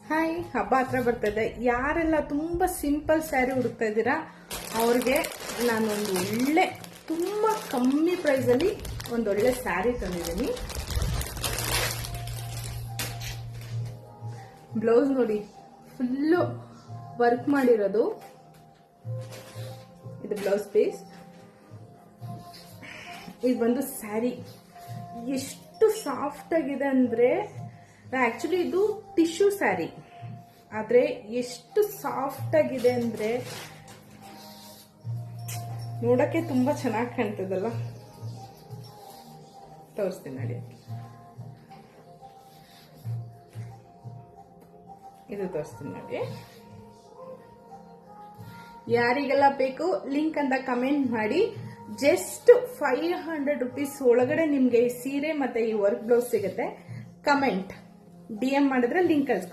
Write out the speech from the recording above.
Hi, ಹಬ್ಬ ಹತ್ರ ಬರ್ತದೆ. ಯಾರೆಲ್ಲ ತುಂಬಾ ಸಿಂಪಲ್ ಸ್ಯಾರಿ ಹುಡುಕ್ತಾ ಇದ್ದೀರಾ ಅವ್ರಿಗೆ ನಾನೊಂದು ಒಳ್ಳೆ ತುಂಬಾ ಕಮ್ಮಿ ಪ್ರೈಸ್ ಅಲ್ಲಿ ಒಂದೊಳ್ಳೆ ಸ್ಯಾರಿ ತಂದಿದ್ದೀನಿ. ಬ್ಲೌಸ್ ನೋಡಿ, ಫುಲ್ಲು ವರ್ಕ್ ಮಾಡಿರೋದು. ಇದು ಬ್ಲೌಸ್ ಪೀಸ್. ಇದು ಬಂದು ಸ್ಯಾರಿ ಎಷ್ಟು ಸಾಫ್ಟ್ ಆಗಿದೆ ಅಂದ್ರೆ, ಆಕ್ಚುಲಿ ಇದು ಟಿಶ್ಯೂ ಸ್ಯಾರಿ, ಆದ್ರೆ ಎಷ್ಟು ಸಾಫ್ಟ್ ಆಗಿದೆ ಅಂದ್ರೆ ನೋಡಕ್ಕೆ ತುಂಬಾ ಚೆನ್ನಾಗಿ ಕಾಣ್ತದಲ್ಲ. ತೋರಿಸ್ತೀನಿ ನೋಡಿ, ಇದು ತೋರಿಸ್ತೀನಿ ನೋಡಿ. ಯಾರಿಗೆಲ್ಲ ಬೇಕು ಲಿಂಕ್ ಅಂತ ಕಮೆಂಟ್ ಮಾಡಿ. ಜಸ್ಟ್ 500 ರುಪೀಸ್ ಒಳಗಡೆ ನಿಮ್ಗೆ ಈ ಸೀರೆ ಮತ್ತೆ ಈ ವರ್ಕ್ ಬ್ಲೌಸ್ ಸಿಗುತ್ತೆ. ಕಮೆಂಟ್ DM ಮಾಡಿದ್ರೆ ಲಿಂಕ್ ಕಳ್ಸ್ಕೊ.